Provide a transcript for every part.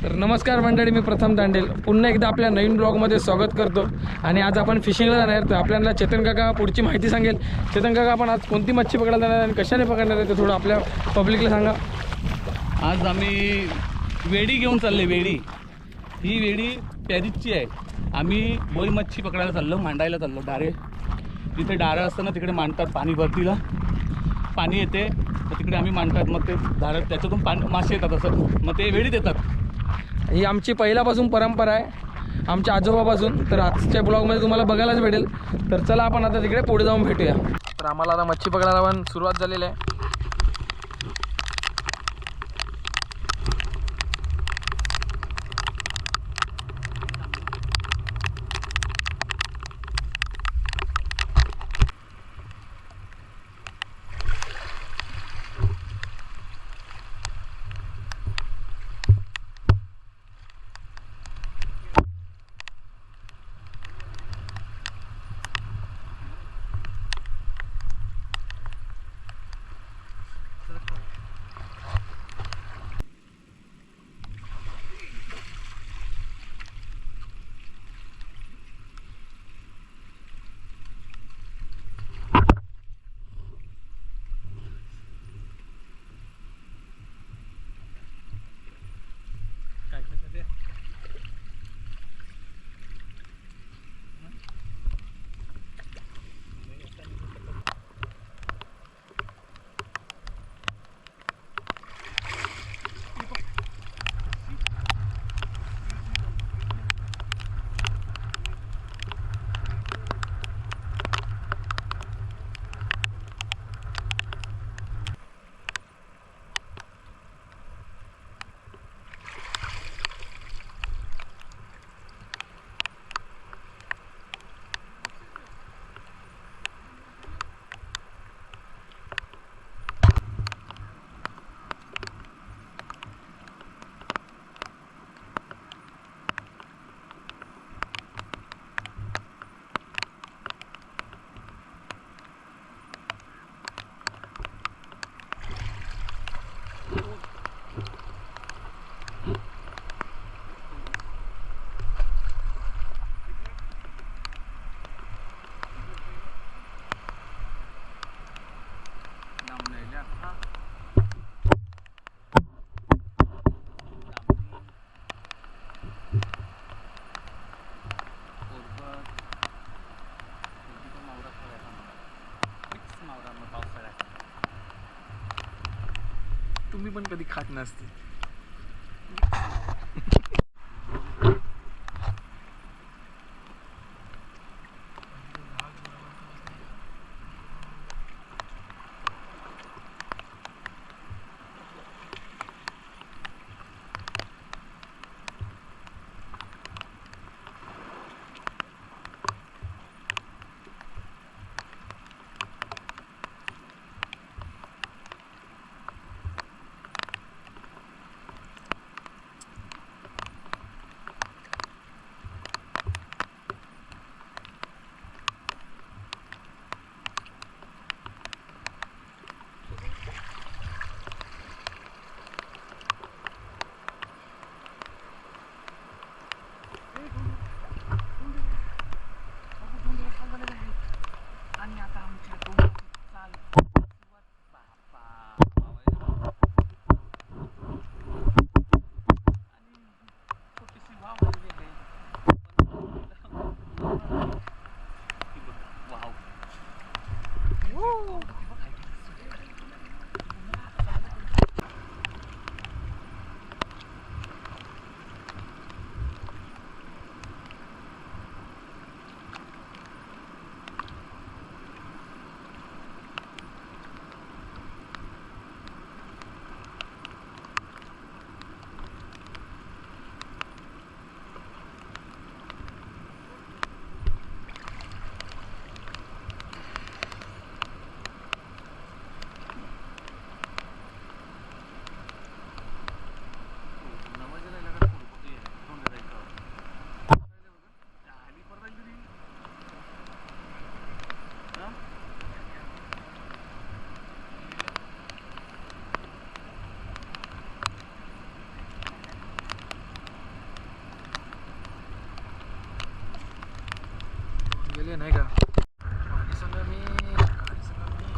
तर नमस्कार मंडळी, मी प्रथम दांडेल पुन्हा एकदा आपल्या नवीन ब्लॉगमध्ये स्वागत करतो। आणि आज आपण फिशिंगला जाणार आहे। तर आपल्याला चेतन काका पुढची माहिती सांगेल। चेतन काका, आपण आज कोणती मच्छी पकडायला जाणार आणि कशाने पकडणार आहे ते थोडं आपल्या पब्लिकला सांगा। आज आम्ही वेडी घेऊन चालले। वेडी ही वेडी पॅरिसची आहे। आम्ही बोई मच्छी पकडायला चाललो, मांडायला चाललो। डारे जिथे डारं असतं ना तिकडे मांडतात, पाणी भरतीला पाणी येते तर तिकडे आम्ही मांडतात। मग ते झाडं त्याच्यातून मासे येतात, असं मग ते वेडी देतात। ही आमची पहिल्यापासून परंपरा आहे, आमच्या आजोबापासून। तर आजच्या ब्लॉगमध्ये तुम्हाला बघायलाच भेटेल। तर चला आपण आता तिकडे पुढे जाऊन भेटूया। तर आम्हाला आता मच्छी पकडायला पण सुरुवात झालेली आहे। तुम्ही पण कधी खात नसते। आहे नाही का. पाणी सांगा मी काय सांगा मी.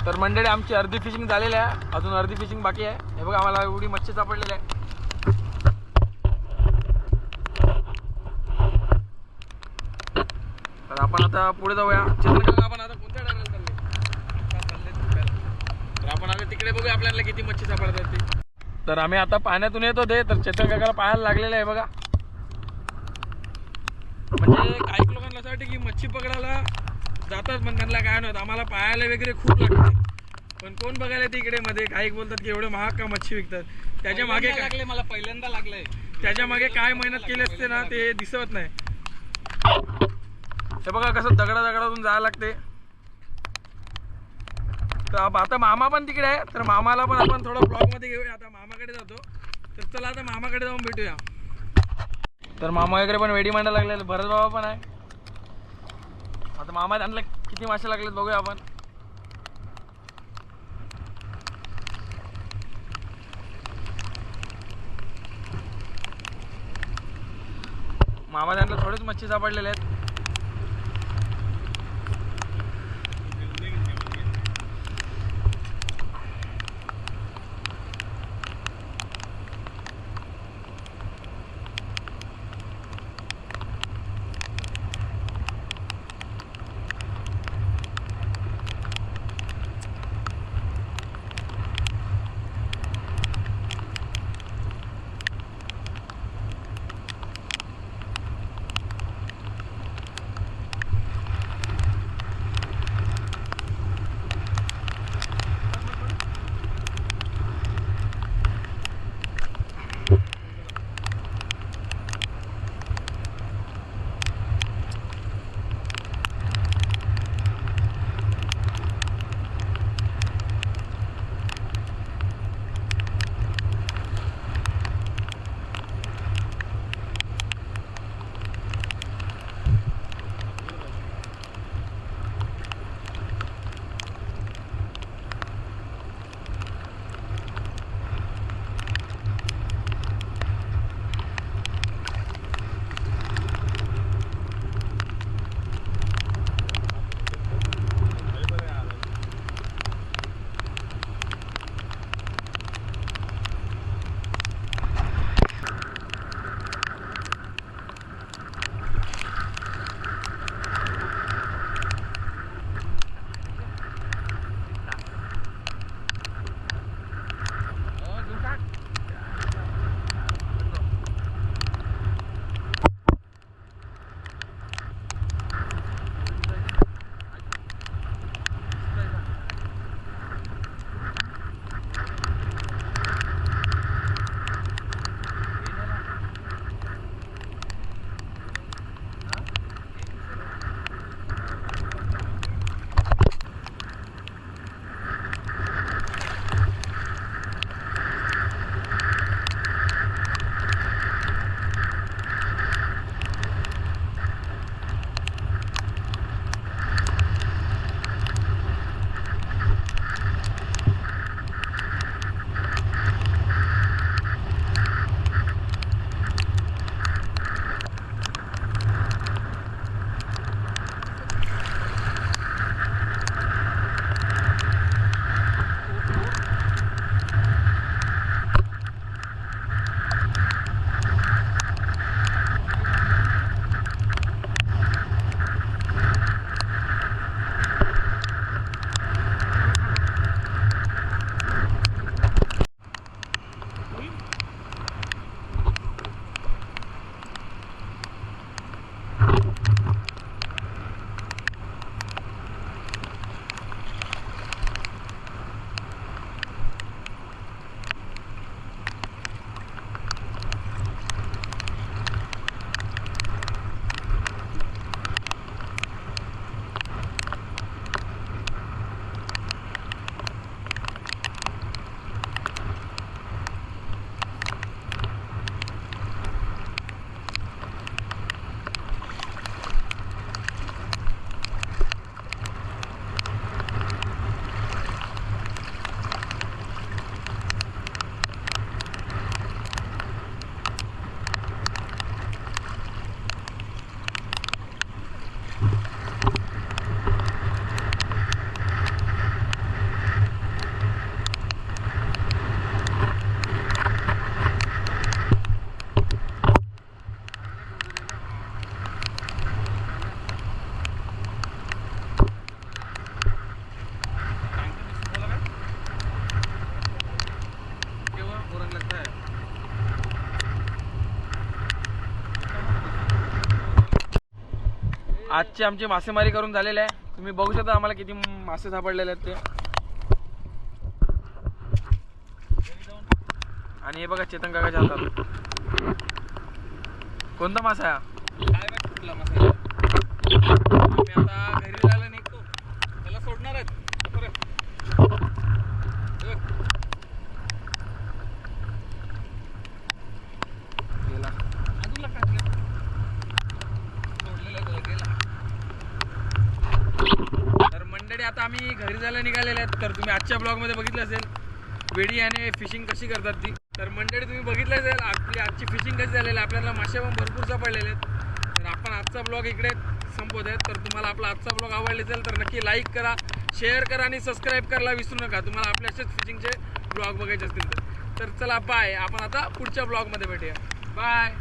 तर मंडळी आमची अर्धी फिशिंग झालेली आहे, अजून अर्धी फिशिंग बाकी आहे. हे बघा आम्हाला एवढी मच्छी सापडलेली आहे. तर आपण आता पुढे जाऊया. चेतन काका आपण आता कोणत्या डायरेला चालले? तर आपण आता तिकडे बघूया आपल्याला किती मच्छी सापडतात ती. तर आम्ही आता पाण्यातून येत होते तर चेतन काकाला पाहायला लागलेलं आहे बघा. म्हणजे काही लोकांना असं वाटतं की मच्छी पकडायला जातात पण त्यांना काय नव्हतं. आम्हाला पाहायला वगैरे खूप लागते पण कोण बघायला येते इकडे मध्ये. काही बोलतात की एवढे महाग का मच्छी विकतात. त्याच्या मागे लागले, मला पहिल्यांदा लागलंय. त्याच्या मागे काय मेहनत केली असते ना ते दिसत नाही. हे बघा कसं दगडातून जायला लागते. तर आता मामा पण तिकडे आहे तर मामाला पण आपण थोडं ब्लॉग मध्ये घेऊया. आता मामाकडे जातो तर चला आता मामाकडे जाऊन भेटूया. तर मामा वगैरे पण वेडी मांडायला लागले. भरत बाबा पण आहे. आता मामा त्यांना किती मासे लागलेत बघूया आपण. मामा त्यांना थोडेच मच्छी सापडलेले आहेत. आजची आमची मासेमारी करून झालेली आहे. तुम्ही बघू शकता आम्हाला किती मासे सापडलेले आहेत ते. आणि हे बघा चेतन काकाच्या हातात कोणता मासा आहे? काय माहित कुठला मासा आहे. आम्ही आता घरी जायला निघतो. त्याला सोडणार आहेत बरं. गेला. बाजूला काढलं. सोडलेलं आहे त्याला, गेला. तर मंडळी आता आम्ही घरी जायला निघालेले आहेत. तर तुम्ही आजच्या ब्लॉगमध्ये बघितलं असेल वेडी आणि फिशिंग कशी करतात ती. तर मंडळी तुम्ही बघितलं असेल आपली आजची फिशिंग कशी झालेली आहे. आपल्याला मासे पण भरपूर सापडलेले आहेत. तर आपण आजचा ब्लॉग इकडे संपवत आहेत. तर तुम्हाला आपला आजचा ब्लॉग आवडला असेल तर नक्की लाईक करा, शेअर करा आणि सबस्क्राईब करायला विसरू नका. तुम्हाला आपल्या असेच फिशिंगचे ब्लॉग बघायचे असतील तर चला बाय. आपण आता पुढच्या ब्लॉगमध्ये भेटूया. बाय.